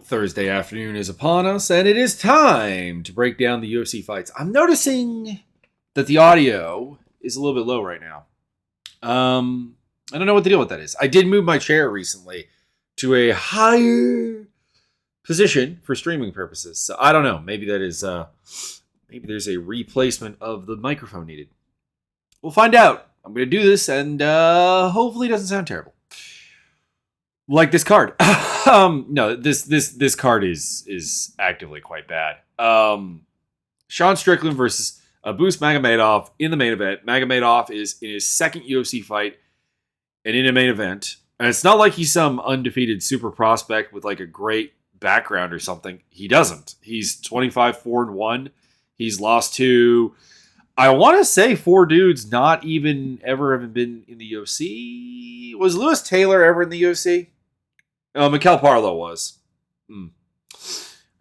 Thursday afternoon is upon us, and it is time to break down the UFC fights. I'm noticing that the audio is a little bit low right now. I don't know what the deal with that is. I did move my chair recently to a higher position for streaming purposes, so I don't know. Maybe that is maybe there's a replacement of the microphone needed. We'll find out. I'm going to do this, and hopefully it doesn't sound terrible. Like this card. No, this card is actively quite bad. Sean Strickland versus Magomedov in the main event. Magomedov is in his second UFC fight and in a main event. And it's not like he's some undefeated super prospect with like a great background or something. He doesn't. He's 25-4-1. He's lost to, I want to say, 4 dudes not even ever having been in the UFC. Was Lewis Taylor ever in the UFC? Mikel Parlo was.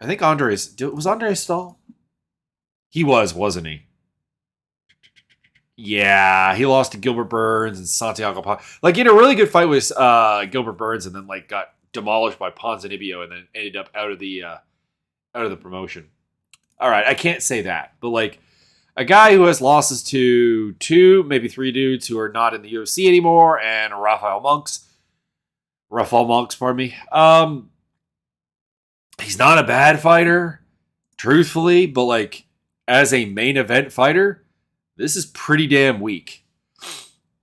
I think was Andre Stahl? He was, wasn't he? Yeah, he lost to Gilbert Burns and Santiago Like, he had a really good fight with Gilbert Burns, and then like got demolished by Ponzinibbio, and then ended up out of the promotion. All right, I can't say that, but like a guy who has losses to 2, maybe 3 dudes who are not in the UFC anymore, and Rafael Monks, pardon me. He's not a bad fighter, truthfully, but like as a main event fighter, this is pretty damn weak.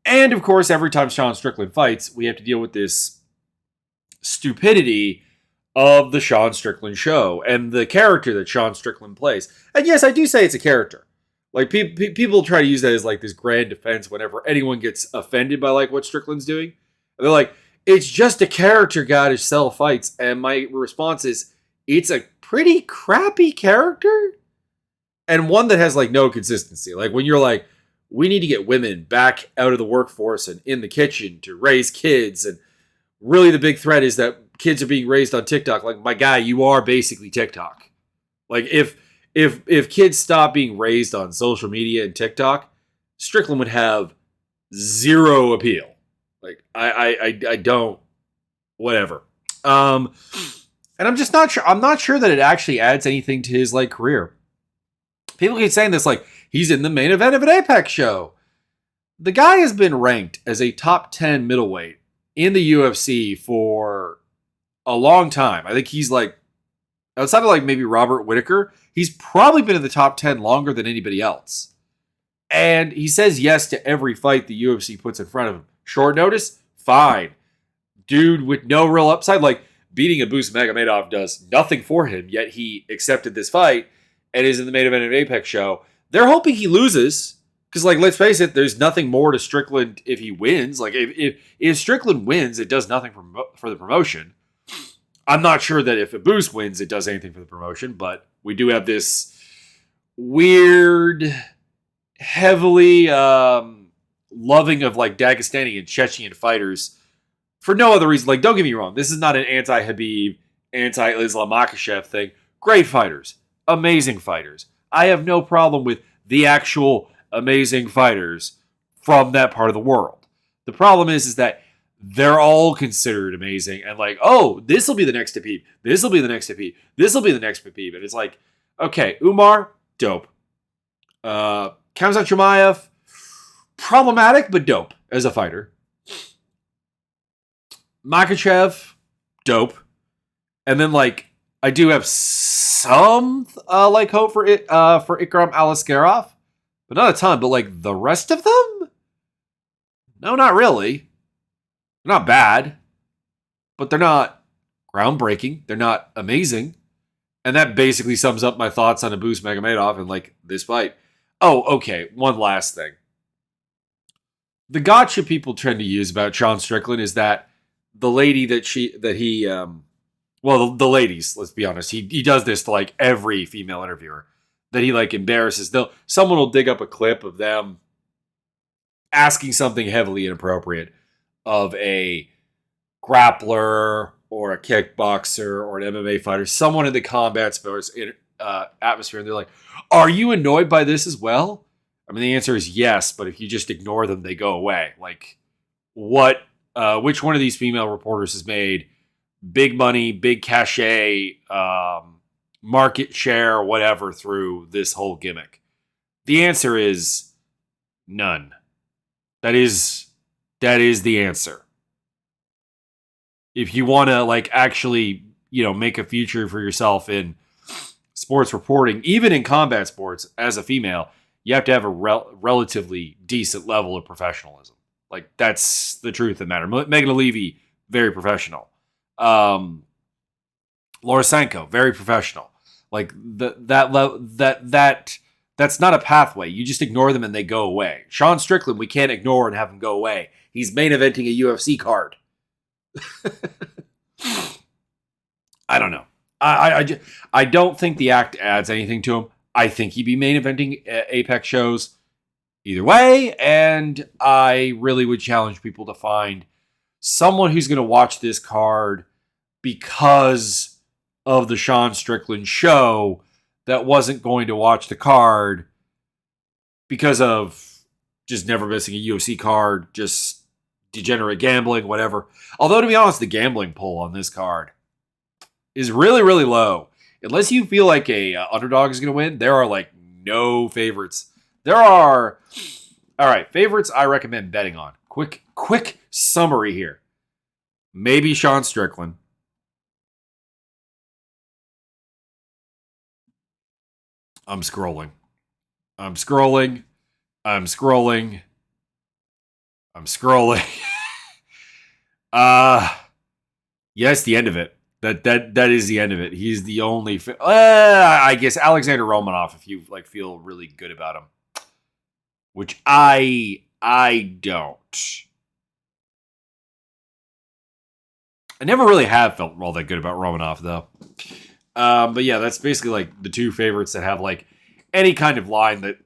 And of course, every time Sean Strickland fights, we have to deal with this stupidity of the Sean Strickland show and the character that Sean Strickland plays. And yes, I do say it's a character. Like people try to use that as like this grand defense whenever anyone gets offended by like what Strickland's doing. And they're like, it's just a character guy to sell fights. And my response is, it's a pretty crappy character. And one that has like no consistency. Like when you're like, we need to get women back out of the workforce and in the kitchen to raise kids. And really the big threat is that kids are being raised on TikTok. Like, my guy, you are basically TikTok. Like if kids stop being raised on social media and TikTok, Strickland would have zero appeal. Like, I don't, whatever. And I'm just not sure. I'm not sure that it actually adds anything to his like career. People keep saying this, like, he's in the main event of an Apex show. The guy has been ranked as a top 10 middleweight in the UFC for a long time. I think he's like, outside of like maybe Robert Whittaker, he's probably been in the top 10 longer than anybody else. And he says yes to every fight the UFC puts in front of him. Short notice? Fine. Dude with no real upside. Like, beating Magomedov does nothing for him, yet he accepted this fight and is in the main event of an Apex show. They're hoping he loses. Because, like, let's face it, there's nothing more to Strickland if he wins. Like, if Strickland wins, it does nothing for the promotion. I'm not sure that if Abus wins, it does anything for the promotion, but we do have this weird, heavily loving of like Dagestani and Chechen fighters for no other reason. Like, don't get me wrong, this is not an anti-Habib, anti-Islam Makhachev thing. Great fighters, amazing fighters. I have no problem with the actual amazing fighters from that part of the world. The problem is that they're all considered amazing and like, oh, this will be the next Habib. This will be the next Habib. This will be the next Habib. And it's like, okay, Umar, dope. Khamzat Chimaev, problematic, but dope as a fighter. Makhachev, dope. And then like, I do have some like hope for Ikram Aliskerov, but not a ton. But like the rest of them, no, not really. They're not bad, but they're not groundbreaking. They're not amazing. And that basically sums up my thoughts on Abus Magomedov and like this fight. Oh, okay. One last thing. The gotcha people tend to use about Sean Strickland is that the lady the ladies, let's be honest, he does this to like every female interviewer that he like embarrasses. Someone will dig up a clip of them asking something heavily inappropriate of a grappler or a kickboxer or an MMA fighter, someone in the combat sports atmosphere, and they're like, are you annoyed by this as well? I mean, the answer is yes, but if you just ignore them, they go away. Like, which one of these female reporters has made big money, big cachet, market share, whatever through this whole gimmick? The answer is none. That is the answer. If you want to like actually, make a future for yourself in sports reporting, even in combat sports as a female, you have to have a relatively decent level of professionalism. Like, that's the truth of the matter. Megan Levy, very professional. Laura Sanko, very professional. Like that's not a pathway. You just ignore them and they go away. Sean Strickland, we can't ignore and have him go away. He's main eventing a UFC card. I don't know. I don't think the act adds anything to him. I think he'd be main eventing Apex shows either way, and I really would challenge people to find someone who's going to watch this card because of the Sean Strickland show that wasn't going to watch the card because of just never missing a UFC card, just degenerate gambling, whatever. Although, to be honest, the gambling pull on this card is really, really low. Unless you feel like a underdog is going to win, there are like no favorites. There are, all right, favorites I recommend betting on. Quick summary here. Maybe Sean Strickland. I'm scrolling. Yes, the end of it. That is the end of it. He's the only. I guess Alexander Romanov, if you like feel really good about him, which I don't. I never really have felt all that good about Romanov though. But yeah, that's basically like the two favorites that have like any kind of line that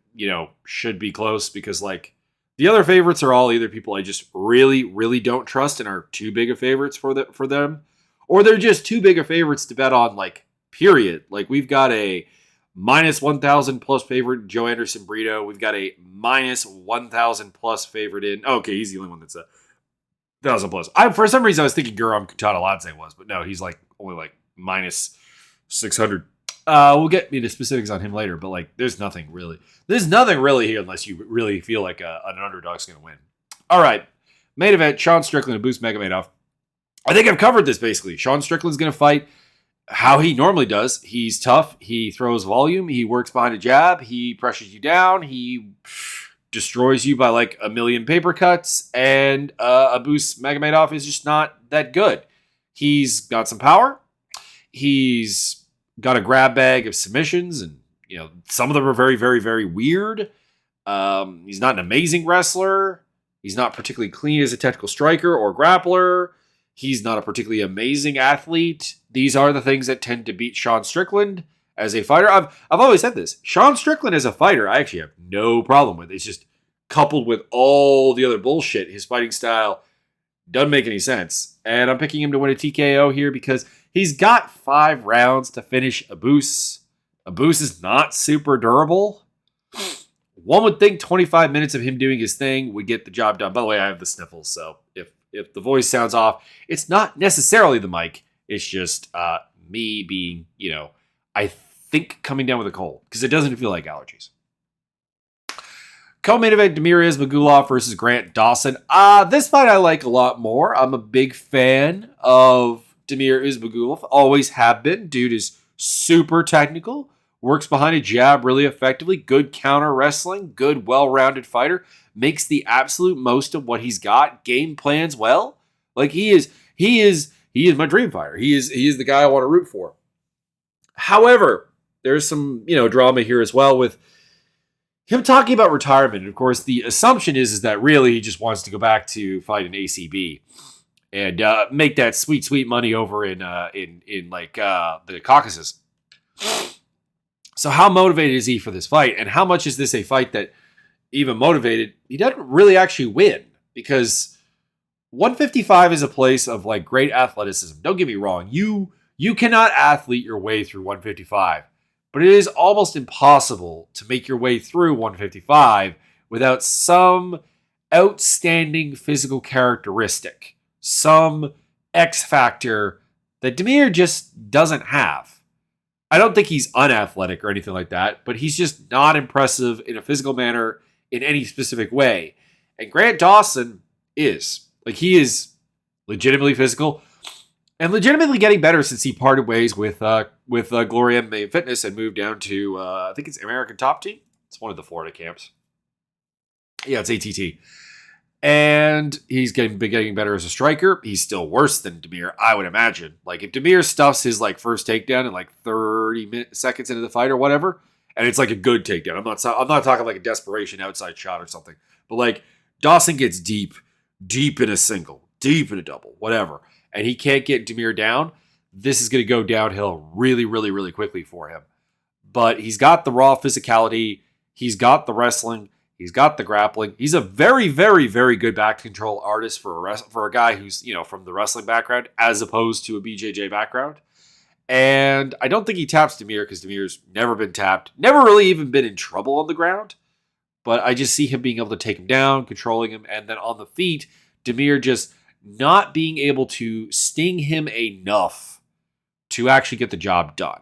should be close, because like the other favorites are all either people I just really, really don't trust and are too big of favorites for them. Or they're just too big of favorites to bet on, like, period. Like, we've got a minus 1,000 plus favorite, Joe Anderson Brito. We've got a minus 1,000 plus favorite in. Okay, he's the only one that's a 1,000 plus. For some reason, I was thinking Guram Kutanaladze was, but no, he's like only like minus 600. We'll get into specifics on him later, but like, there's nothing really here unless you really feel like an underdog's going to win. All right, main event: Sean Strickland and Boost Magomedov. I think I've covered this basically. Sean Strickland's going to fight how he normally does. He's tough. He throws volume. He works behind a jab. He pressures you down. He destroys you by like a million paper cuts. And Abus Magomedov is just not that good. He's got some power. He's got a grab bag of submissions. And, some of them are very, very, very weird. He's not an amazing wrestler. He's not particularly clean as a technical striker or grappler. He's not a particularly amazing athlete. These are the things that tend to beat Sean Strickland as a fighter. I've always said this. Sean Strickland as a fighter, I actually have no problem with. It's just coupled with all the other bullshit, his fighting style doesn't make any sense. And I'm picking him to win a TKO here because he's got 5 rounds to finish Abus. Abus is not super durable. One would think 25 minutes of him doing his thing would get the job done. By the way, I have the sniffles, so if the voice sounds off, it's not necessarily the mic. It's just me being, I think coming down with a cold because it doesn't feel like allergies. Co-main event: Damir Ismagulov versus Grant Dawson. This fight I like a lot more. I'm a big fan of Damir Ismagulov. Always have been. Dude is super technical. Works behind a jab really effectively. Good counter wrestling. Good, well-rounded fighter. Makes the absolute most of what he's got. Game plans well. Like he is my dream fighter. He is the guy I want to root for. However, there's some drama here as well with him talking about retirement. And of course, the assumption is that really he just wants to go back to fight an ACB and make that sweet money over in the Caucasus. So how motivated is he for this fight? And how much is this a fight that, even motivated, he doesn't really actually win? Because 155 is a place of like great athleticism. Don't get me wrong. You cannot athlete your way through 155. But it is almost impossible to make your way through 155 without some outstanding physical characteristic. Some X factor that Demir just doesn't have. I don't think he's unathletic or anything like that, but he's just not impressive in a physical manner in any specific way. And Grant Dawson is. Like, he is legitimately physical and legitimately getting better since he parted ways with Glory MMA Fitness and moved down to, I think it's American Top Team. It's one of the Florida camps. Yeah, it's ATT. And he's getting better as a striker. He's still worse than Demir, I would imagine. Like, if Demir stuffs his like first takedown in like 30 seconds into the fight or whatever, and it's like a good takedown. I'm not talking like a desperation outside shot or something. But like, Dawson gets deep in a single, deep in a double, whatever, and he can't get Demir down. This is going to go downhill really, really, really quickly for him. But he's got the raw physicality. He's got the wrestling. He's got the grappling. He's a very, very, very good back control artist for a guy who's, from the wrestling background as opposed to a BJJ background. And I don't think he taps Demir because Demir's never been tapped, never really even been in trouble on the ground. But I just see him being able to take him down, controlling him, and then on the feet, Demir just not being able to sting him enough to actually get the job done.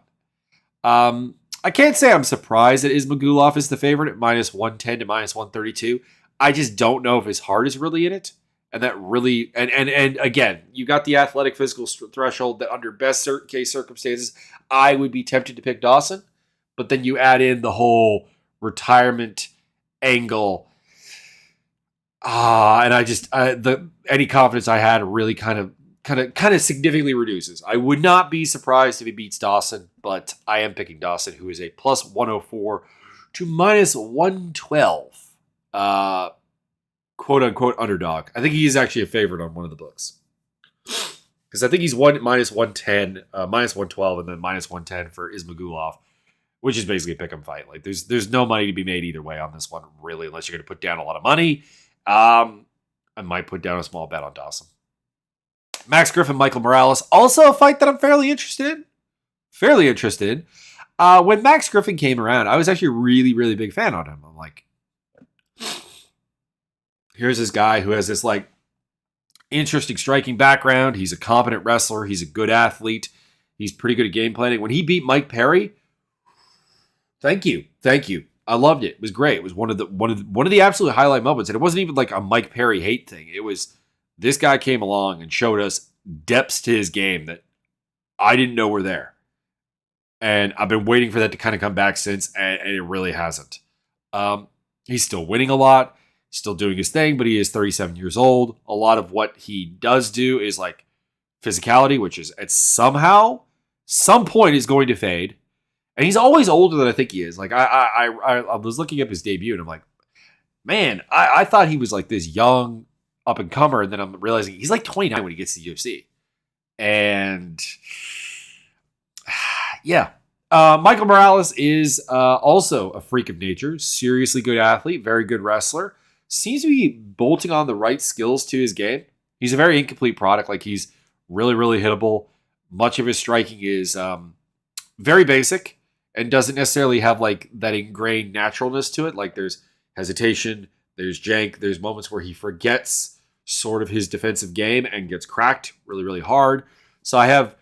I can't say I'm surprised that Ismagulov is the favorite at minus 110 to minus 132. I just don't know if his heart is really in it. And that really, and again, you got the athletic physical threshold that under best case circumstances, I would be tempted to pick Dawson. But then you add in the whole retirement angle. And I just, any confidence I had really kind of significantly reduces. I would not be surprised if he beats Dawson, but I am picking Dawson, who is a plus 104 to minus 112, quote unquote underdog. I think he is actually a favorite on one of the books. Because I think he's minus 110, minus 112, and then minus 110 for Ismagulov, which is basically a pick 'em fight. Like, there's no money to be made either way on this one, really, unless you're going to put down a lot of money. I might put down a small bet on Dawson. Max Griffin, Michael Morales, also a fight that I'm fairly interested in. When Max Griffin came around, I was actually a really, really big fan on him. I'm like, here's this guy who has this like interesting striking background. He's a competent wrestler. He's a good athlete. He's pretty good at game planning. When he beat Mike Perry, thank you. I loved it. It was great. It was one of the absolute highlight moments. And it wasn't even like a Mike Perry hate thing. It was, this guy came along and showed us depths to his game that I didn't know were there. And I've been waiting for that to kind of come back since, and it really hasn't. He's still winning a lot, still doing his thing, but he is 37 years old. A lot of what he does do is like physicality, which is at some point is going to fade. And he's always older than I think he is. Like, I was looking up his debut, and I'm like, man, I thought he was like this young up and comer, and then I'm realizing he's like 29 when he gets to the UFC. And yeah, Michael Morales is also a freak of nature, seriously good athlete, very good wrestler. Seems to be bolting on the right skills to his game. He's a very incomplete product. Like, he's really, really hittable. Much of his striking is very basic and doesn't necessarily have like that ingrained naturalness to it. Like, there's hesitation, there's jank, there's moments where he forgets sort of his defensive game and gets cracked really, really hard. So I have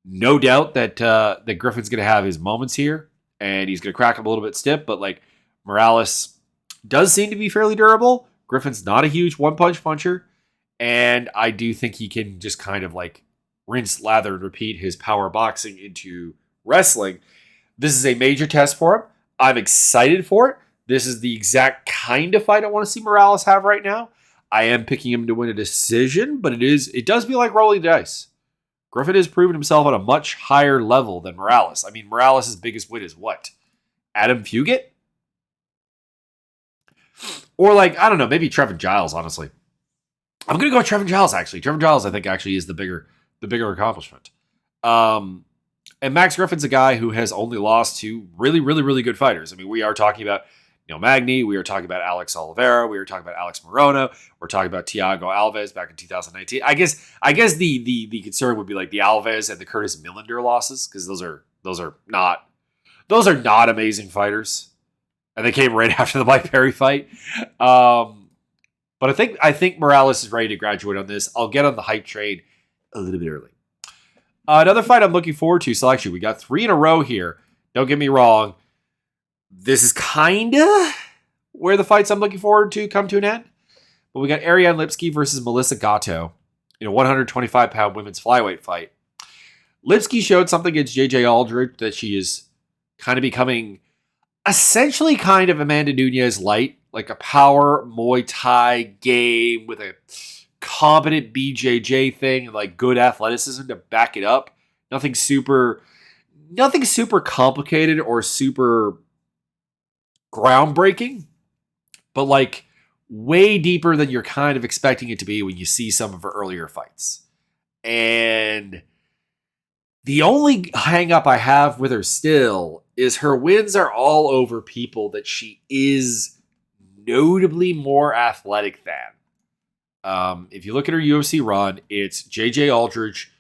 no doubt that that Griffin's going to have his moments here, and he's going to crack him a little bit stiff. But like, Morales does seem to be fairly durable. Griffin's not a huge one-punch puncher, and I do think he can just kind of like rinse, lather, and repeat his power boxing into wrestling. This is a major test for him. I'm excited for it. This is the exact kind of fight I want to see Morales have right now. I am picking him to win a decision, but it does feel like rolling the dice. Griffin has proven himself on a much higher level than Morales. I mean, Morales' biggest win is what? Adam Fugit? Or like, I don't know, maybe Trevin Giles, honestly. I'm going to go with Trevin Giles, actually. Trevin Giles, I think, actually is the bigger accomplishment. And Max Griffin's a guy who has only lost to really, really, really good fighters. I mean, we are talking about Neil Magny, we are talking about Alex Oliveira, we are talking about Alex Morono, we're talking about Thiago Alves back in 2019. I guess the concern would be like the Alves and the Curtis Millender losses, because those are not amazing fighters, and they came right after the Mike Perry fight. But I think Morales is ready to graduate on this. I'll get on the hype train a little bit early. Another fight I'm looking forward to. So actually, we got 3 in a row here. Don't get me wrong. This is kind of where the fights I'm looking forward to come to an end. But we got Ariane Lipski versus Melissa Gato in a 125-pound women's flyweight fight. Lipski showed something against JJ Aldrich that she is kind of becoming essentially kind of Amanda Nunes light, like a power Muay Thai game with a competent BJJ thing and like good athleticism to back it up. Nothing super complicated or super groundbreaking, but like way deeper than you're kind of expecting it to be when you see some of her earlier fights. And the only hang up I have with her still is her wins are all over people that she is notably more athletic than. If you look at her UFC run, it's JJ Aldrich,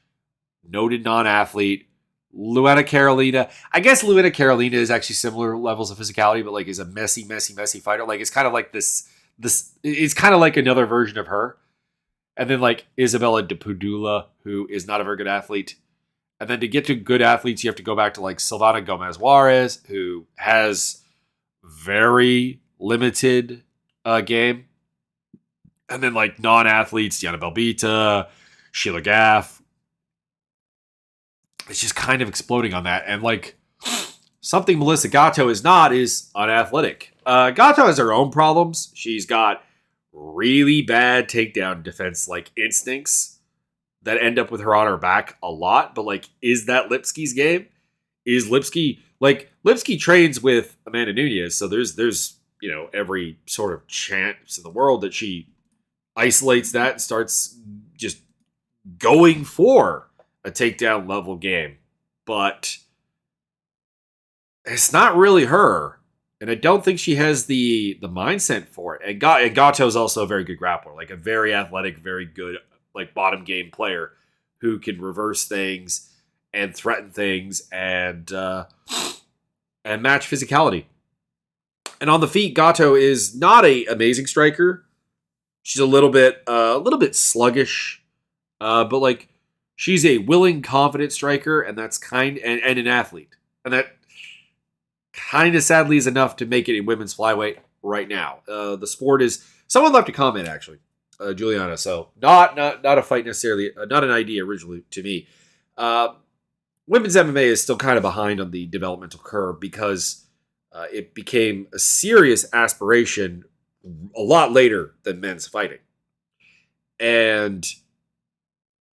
noted non-athlete, Luana Carolina. I guess Luana Carolina is actually similar levels of physicality, but like is a messy fighter. Like it's kind of like this it's kind of like another version of her. And then like Isabella Depudula, who is not a very good athlete. And then to get to good athletes, you have to go back to like Silvana Gomez Juarez, who has very limited game. And then like non-athletes, Diana Belbita, Sheila Gaff. It's just kind of exploding on that. And like something Melissa Gato is not is unathletic. Gato has her own problems. She's got really bad takedown defense like instincts that end up with her on her back a lot. But like, is that Lipski's game? Is Lipski trains with Amanda Nunes, so there's every sort of chance in the world that she isolates that and starts just going for a takedown level game. But it's not really her. And I don't think she has the mindset for it. And Gato's also a very good grappler, like a very athletic, very good like bottom game player who can reverse things and threaten things and match physicality. And on the feet, Gato is not an amazing striker. She's a little bit sluggish, but like she's a willing, confident striker, and that's and an athlete, and that kind of sadly is enough to make it in women's flyweight right now. The sport is someone left a comment actually, Juliana. So not a fight necessarily, not an idea originally to me. Women's MMA is still kind of behind on the developmental curve because it became a serious aspiration a lot later than men's fighting, and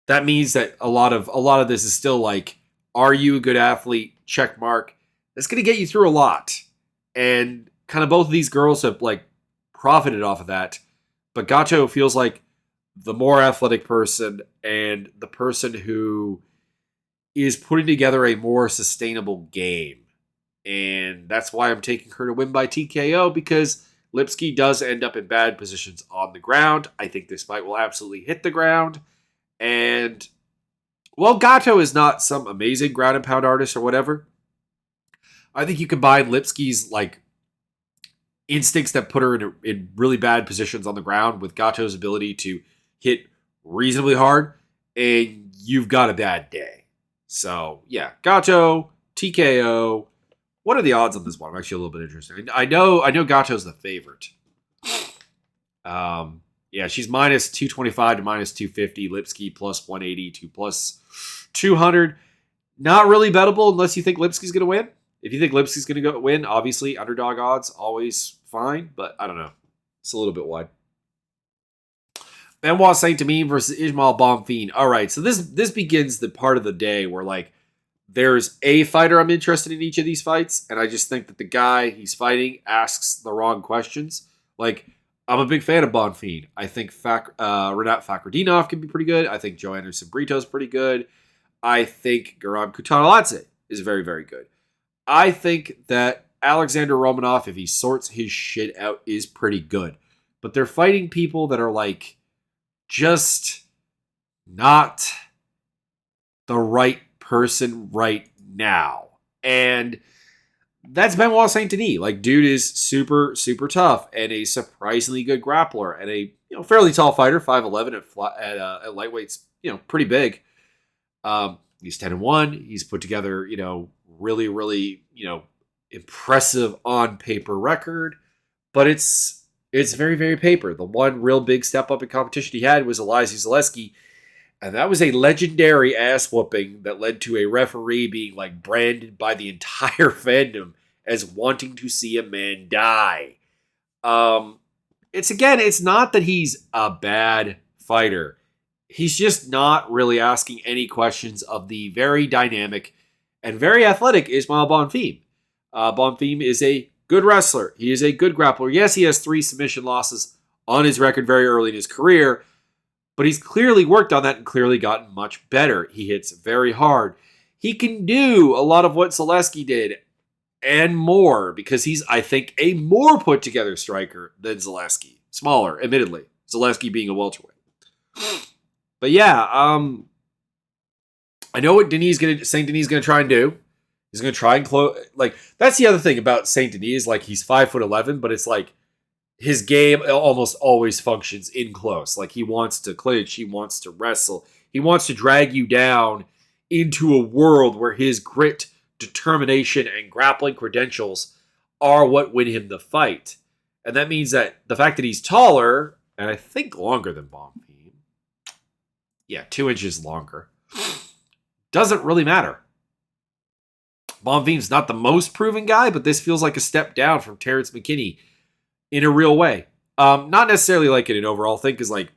that means that a lot of this is still like, are you a good athlete? Check mark. That's going to get you through a lot, and kind of both of these girls have like profited off of that. But Gato feels like the more athletic person and the person who is putting together a more sustainable game. And that's why I'm taking her to win by TKO, because Lipski does end up in bad positions on the ground. I think this fight will absolutely hit the ground. And while Gato is not some amazing ground and pound artist or whatever, I think you combine Lipski's like instincts that put her in really bad positions on the ground with Gato's ability to hit reasonably hard, and you've got a bad day. So yeah, Gato, TKO. What are the odds on this one? I'm actually a little bit interested. I know Gato's the favorite. Yeah, she's minus 225 to minus 250. Lipski plus 180 to plus 200. Not really bettable unless you think Lipski's going to win. If you think Lipski's going to win, obviously underdog odds always fine, but I don't know. It's a little bit wide. Benoit Saint-Denis versus Ismail Bonfim. All right, so this begins the part of the day where like there's a fighter I'm interested in each of these fights, and I just think that the guy he's fighting asks the wrong questions. Like, I'm a big fan of Bonfim. I think Renat Fakhretdinov can be pretty good. I think Joe Anderson Brito's pretty good. I think Garam Kutaladze is very, very good. I think that Alexander Romanov, if he sorts his shit out, is pretty good. But they're fighting people that are like just not the right person right now. And that's Benoit Saint-Denis. Like, dude is super, super tough and a surprisingly good grappler and a fairly tall fighter, 5'11" at lightweights, pretty big. He's 10-1. He's put together, really, really, impressive on paper record, but it's very, very paper. The one real big step up in competition he had was Elijah Zaleski, and that was a legendary ass whooping that led to a referee being like branded by the entire fandom as wanting to see a man die. It's not that he's a bad fighter. He's just not really asking any questions of the very dynamic and very athletic Ismail Bonfim. Bonfim is a good wrestler. He is a good grappler. Yes, he has 3 submission losses on his record very early in his career, but he's clearly worked on that and clearly gotten much better. He hits very hard. He can do a lot of what Zaleski did and more because he's, I think, a more put-together striker than Zaleski. Smaller, admittedly. Zaleski being a welterweight. But yeah, I know what Saint Denis is going to try and do. He's going to try and close. Like, that's the other thing about Saint Denis. Like, he's 5'11", but it's like his game almost always functions in close. Like, he wants to clinch. He wants to wrestle. He wants to drag you down into a world where his grit, determination, and grappling credentials are what win him the fight. And that means that the fact that he's taller, and I think longer than Bonfim, 2 inches longer, doesn't really matter. Bonfim's not the most proven guy, but this feels like a step down from Terrence McKinney in a real way. Not necessarily like in an overall thing, because like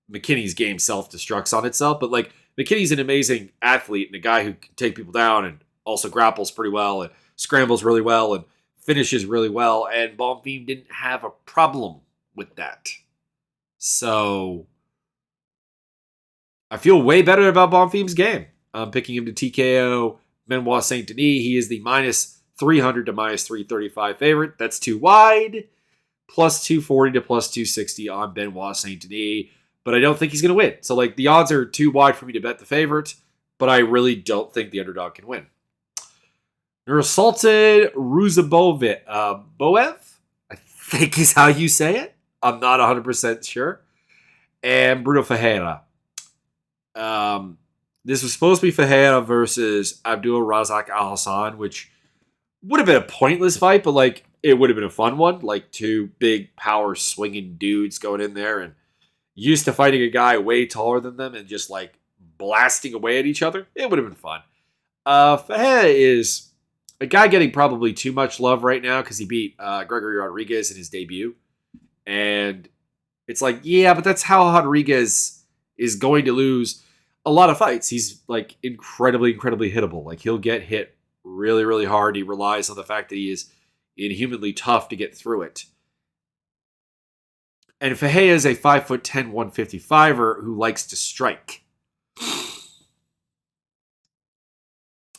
McKinney's game self-destructs on itself, but like McKinney's an amazing athlete and a guy who can take people down and also grapples pretty well and scrambles really well and finishes really well, and Bonfim didn't have a problem with that. So I feel way better about Bonfim's game. I'm picking him to TKO Benoit Saint Denis. He is the minus 300 to minus 335 favorite. That's too wide. Plus 240 to plus 260 on Benoit Saint Denis. But I don't think he's going to win. So like the odds are too wide for me to bet the favorite. But I really don't think the underdog can win. Nursultan Ruzabovic. Boev? I think is how you say it. I'm not 100% sure. And Bruno Ferreira. This was supposed to be Ferreira versus Abdul Razak Al Hassan, which would have been a pointless fight, but like it would have been a fun one. Like 2 big power swinging dudes going in there and used to fighting a guy way taller than them and just like blasting away at each other. It would have been fun. Ferreira is a guy getting probably too much love right now because he beat Gregory Rodriguez in his debut. And it's like, yeah, but that's how Rodriguez is going to lose a lot of fights. He's like incredibly, incredibly hittable. Like he'll get hit really, really hard. He relies on the fact that he is inhumanly tough to get through it. And Ferreira is a 5'10", 155er who likes to strike.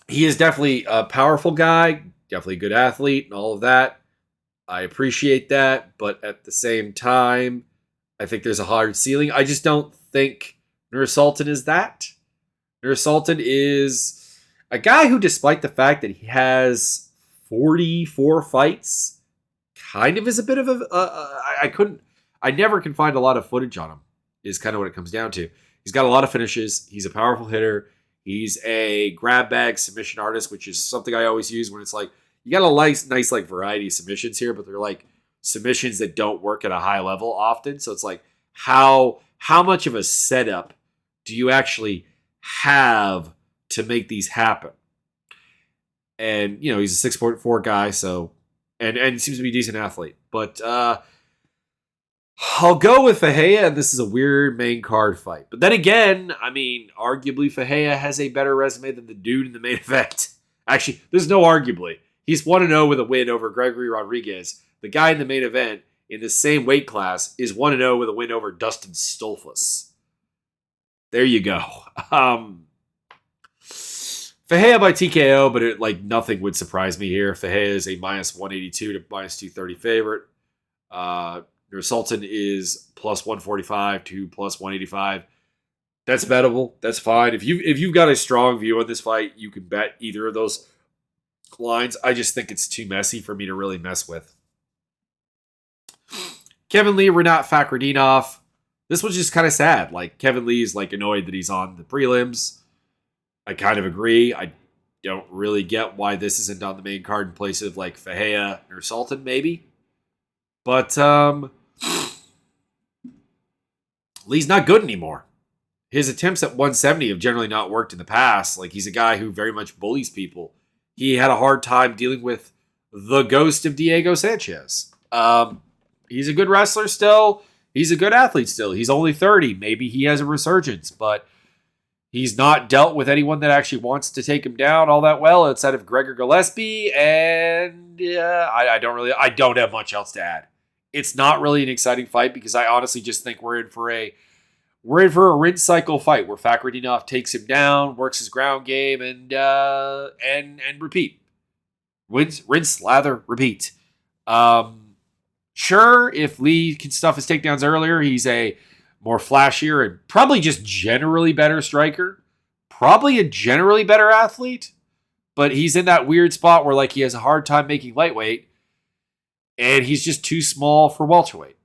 He is definitely a powerful guy, definitely a good athlete and all of that. I appreciate that, but at the same time, I think there's a hard ceiling. I just don't think Nursultan is that. Nursultan is a guy who, despite the fact that he has 44 fights, kind of is a bit of I never can find a lot of footage on him, is kind of what it comes down to. He's got a lot of finishes. He's a powerful hitter. He's a grab bag submission artist, which is something I always use when it's like, you got a nice like variety of submissions here, but they're like submissions that don't work at a high level often. So it's like, how much of a setup do you actually have to make these happen? And, he's a 6.4 guy, so, and seems to be a decent athlete. But I'll go with Ferreira, and this is a weird main card fight. But then again, I mean, arguably Ferreira has a better resume than the dude in the main event. Actually, there's no arguably. He's 1-0 with a win over Gregory Rodriguez. The guy in the main event in the same weight class is 1-0 with a win over Dustin Stolfus. There you go. Ferreira by TKO, but nothing would surprise me here. Ferreira is a minus 182 to minus 230 favorite. Nursultan is plus 145 to plus 185. That's bettable. That's fine. If you've got a strong view on this fight, you can bet either of those lines. I just think it's too messy for me to really mess with. Kevin Lee, Renat Fakhretdinov. This was just kind of sad. Like, Kevin Lee is annoyed that he's on the prelims. I kind of agree. I don't really get why this isn't on the main card in place of like Fahea or Sultan, maybe. But Lee's not good anymore. His attempts at 170 have generally not worked in the past. Like, he's a guy who very much bullies people. He had a hard time dealing with the ghost of Diego Sanchez. He's a good wrestler still. He's a good athlete still. He's only 30. Maybe he has a resurgence, but he's not dealt with anyone that actually wants to take him down all that well outside of Gregor Gillespie. And I don't have much else to add. It's not really an exciting fight because I honestly just think we're in for a rinse cycle fight where Fakhretdinov takes him down, works his ground game, and repeat. Rinse, lather, repeat. Sure, if Lee can stuff his takedowns earlier, he's a more flashier and probably just generally better striker. Probably a generally better athlete. But he's in that weird spot where like he has a hard time making lightweight. And he's just too small for welterweight.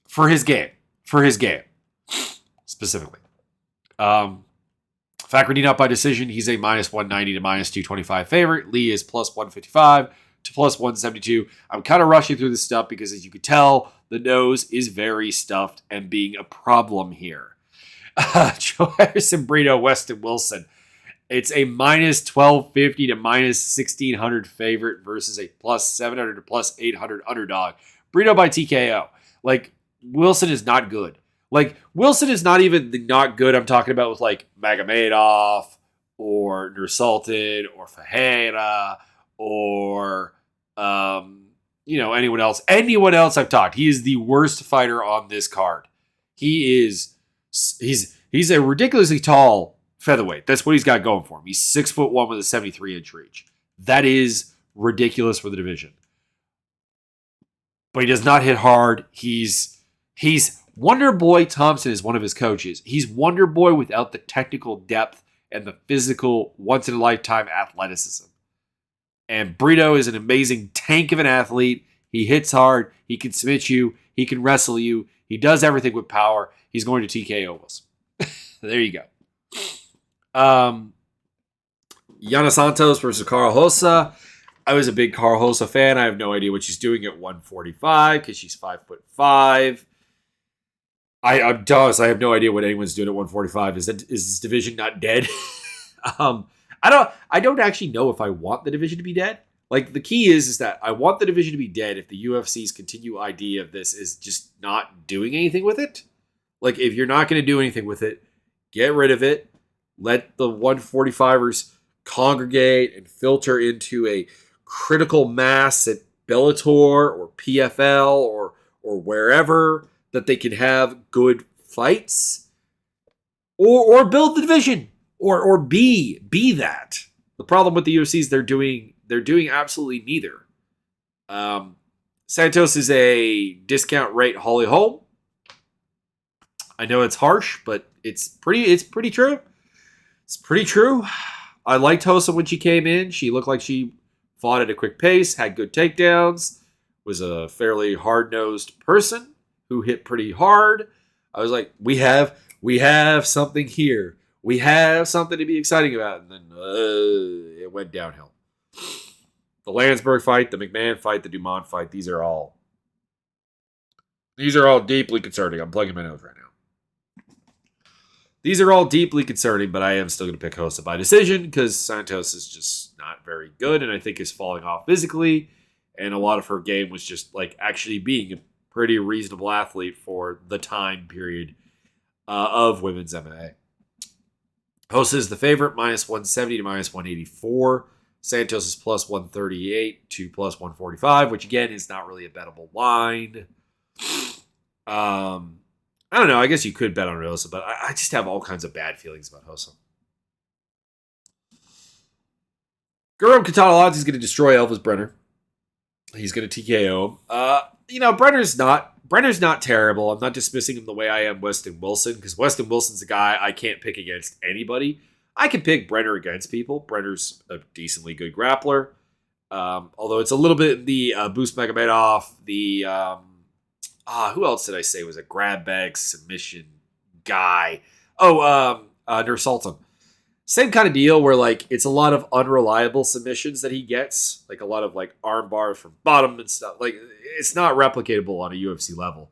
For his game. Specifically. Fakhretdinov by decision, he's a minus 190 to minus 225 favorite. Lee is plus 155 to plus 172. I'm kind of rushing through this stuff because, as you could tell, the nose is very stuffed and being a problem here. Joe Harrison, Brito, Weston Wilson. It's a minus 1250 to minus 1600 favorite versus a plus 700 to plus 800 underdog. Brito by TKO. Like, Wilson is not good. Like, Wilson is not even the not good I'm talking about with, like, Magomedov or Nursultan or Fajera or, anyone else. Anyone else I've talked. He is the worst fighter on this card. He's a ridiculously tall featherweight. That's what he's got going for him. He's 6'1" with a 73-inch reach. That is ridiculous for the division. But he does not hit hard. He's Wonder Boy Thompson is one of his coaches. He's Wonder Boy without the technical depth and the physical once-in-a-lifetime athleticism. And Brito is an amazing tank of an athlete. He hits hard. He can submit you. He can wrestle you. He does everything with power. He's going to TKO Wilson. There you go. Yana Santos versus Carl Hossa. I was a big Carl Hossa fan. I have no idea what she's doing at 145 because she's 5'5". I'm Dawes. I have no idea what anyone's doing at 145. Is this division not dead? I don't actually know if I want the division to be dead. Like, the key is that I want the division to be dead if the UFC's continued idea of this is just not doing anything with it. Like, if you're not going to do anything with it, get rid of it. Let the 145ers congregate and filter into a critical mass at Bellator or PFL or wherever that they can have good fights. Or build the division. Or be that. The problem with the UFC is they're doing absolutely neither. Santos is a discount rate Holly Holm. I know it's harsh, but it's pretty true. It's pretty true. I liked Hossa when she came in. She looked like she fought at a quick pace, had good takedowns, was a fairly hard-nosed person who hit pretty hard. I was like, we have something here. We have something to be exciting about. And then it went downhill. The Landsberg fight, the McMahon fight, the Dumont fight, these are all deeply concerning. I'm plugging my nose right now. These are all deeply concerning, but I am still going to pick Hossa by decision because Santos is just not very good and I think is falling off physically. And a lot of her game was just like actually being a pretty reasonable athlete for the time period of women's MMA. Hossa is the favorite, minus 170 to minus 184. Santos is plus 138 to plus 145, which again is not really a bettable line. I don't know. I guess you could bet on Hossa, but I just have all kinds of bad feelings about Hossa. Guram Kataladze is going to destroy Elvis Brenner. He's going to TKO him. Brenner's not terrible. I'm not dismissing him the way I am Weston Wilson, because Weston Wilson's a guy I can't pick against anybody. I can pick Brenner against people. Brenner's a decently good grappler. Although it's a little bit the Boost Magomedov, the who else did I say was a grab bag submission guy? Nursultan. Same kind of deal where like it's a lot of unreliable submissions that he gets, like a lot of like arm bars from bottom and stuff. Like it's not replicatable on a UFC level.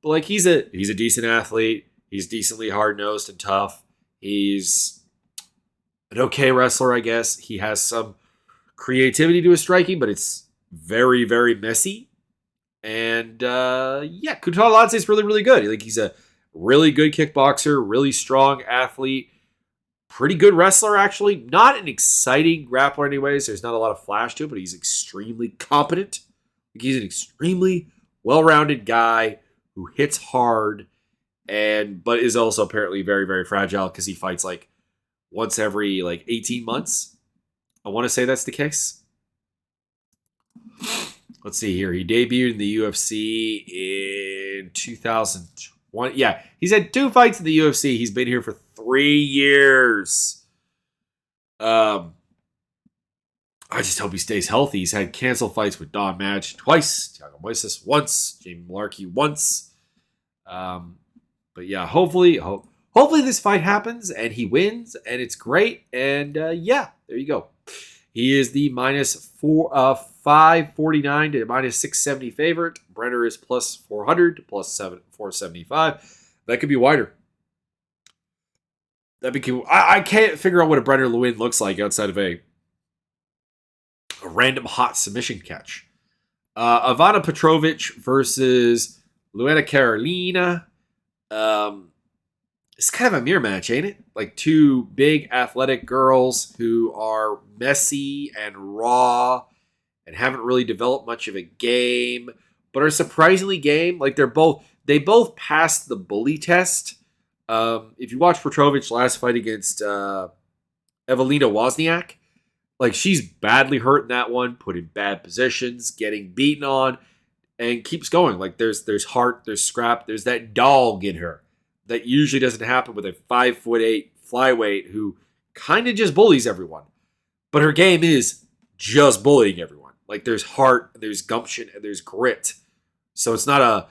But like he's a decent athlete. He's decently hard nosed and tough. He's an okay wrestler, I guess. He has some creativity to his striking, but it's very, very messy. And yeah, Kutadadze is really, really good. Like he's a really good kickboxer, really strong athlete. Pretty good wrestler, actually. Not an exciting grappler anyways. There's not a lot of flash to it, but he's extremely competent. He's an extremely well-rounded guy who hits hard, but is also apparently very, very fragile because he fights like once every like 18 months. I want to say that's the case. Let's see here. He debuted in the UFC in 2020. Yeah, he's had 2 fights in the UFC. He's been here for 3 years. I just hope he stays healthy. He's had canceled fights with Don Madge twice, Thiago Moises once, Jamie Malarkey once. But yeah, hopefully this fight happens and he wins and it's great. And yeah, there you go. He is the minus 549 to minus 670 favorite. Brenner is plus 400 to plus 475. That could be wider. I can't figure out what a Brenner Lewin looks like outside of a random hot submission catch. Ivana Petrovic versus Luana Carolina. It's kind of a mirror match, ain't it? Like 2 big athletic girls who are messy and raw and haven't really developed much of a game, but are surprisingly game. Like they both passed the bully test. If you watch Petrovic's last fight against Evelina Wozniak, like she's badly hurt in that one, put in bad positions, getting beaten on, and keeps going. Like there's heart, there's scrap, there's that dog in her. That usually doesn't happen with a 5'8" flyweight who kind of just bullies everyone. But her game is just bullying everyone. Like there's heart, there's gumption, and there's grit. So it's not a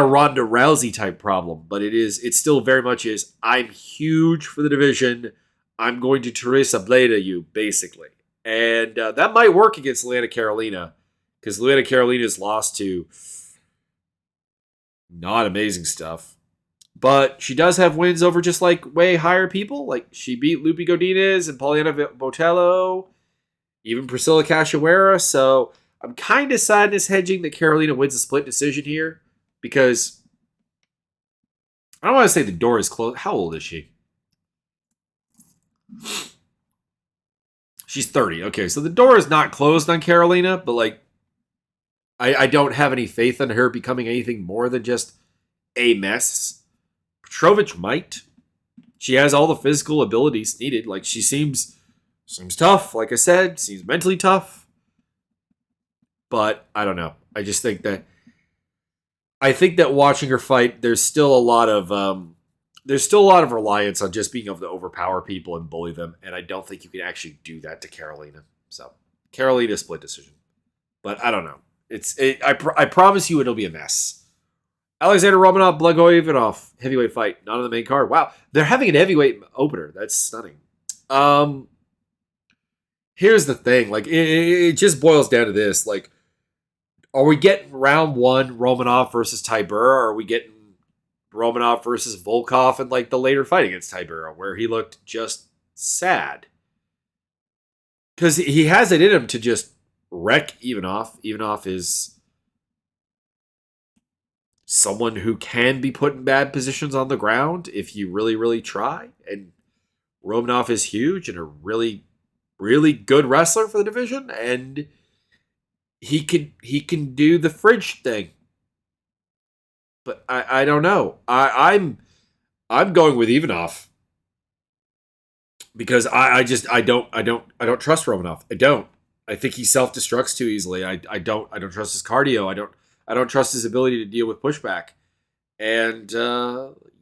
Ronda Rousey type problem, but it still very much is, I'm huge for the division. I'm going to Teresa Bleda you, basically. And that might work against Luana Carolina, because Luana Carolina's lost to not amazing stuff. But she does have wins over just like way higher people. Like she beat Lupi Godinez and Poliana Botello, even Priscilla Cachoeira. So I'm kind of sadness hedging that Carolina wins a split decision here because I don't want to say the door is closed. How old is she? She's 30. Okay, so the door is not closed on Carolina, but like I don't have any faith in her becoming anything more than just a mess. Petrovic might. She has all the physical abilities needed. Like she seems tough. Like I said, seems mentally tough. But I don't know. I think that watching her fight, there's still a lot of reliance on just being able to overpower people and bully them. And I don't think you can actually do that to Carolina. So Carolina split decision. But I don't know. I promise you it'll be a mess. Alexander Romanov, Blagoy-Ivanov, heavyweight fight, not on the main card. Wow, they're having an heavyweight opener. That's stunning. Here's the thing. Like, it just boils down to this. Like, are we getting round 1 Romanov versus Tybura, or are we getting Romanov versus Volkov in, like, the later fight against Tybura, where he looked just sad? Because he has it in him to just wreck Ivanov. Ivanov is someone who can be put in bad positions on the ground if you really, really try. And Romanov is huge and a really, really good wrestler for the division. And he can do the fridge thing. But I don't know. I'm going with Ivanov. Because I don't trust Romanov. I don't. I think he self-destructs too easily. I don't trust his cardio. I don't trust his ability to deal with pushback. And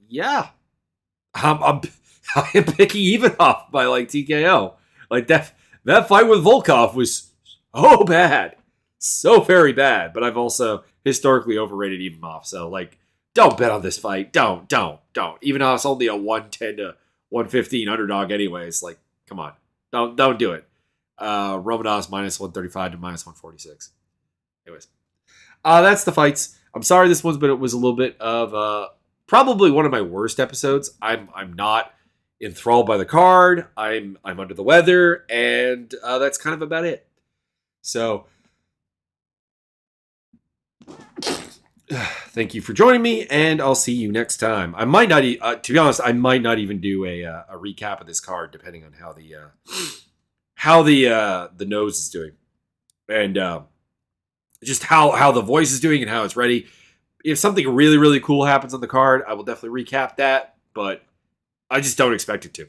yeah, I am picking Ivanov by like TKO. Like that fight with Volkov was so bad, so very bad. But I've also historically overrated Ivanov. So like, don't bet on this fight. Don't. Ivanov's only a 110 to 115 underdog anyways. Like, come on. Don't do it. Romanov's minus 135 to minus 146. Anyways. That's the fights. I'm sorry this one's, but it was a little bit of probably one of my worst episodes. I'm not enthralled by the card. I'm under the weather, and that's kind of about it. So thank you for joining me, and I'll see you next time. I might not, to be honest, I might not even do a recap of this card, depending on how the nose is doing, and just how the voice is doing and how it's ready. If something really, really cool happens on the card, I will definitely recap that, but I just don't expect it to.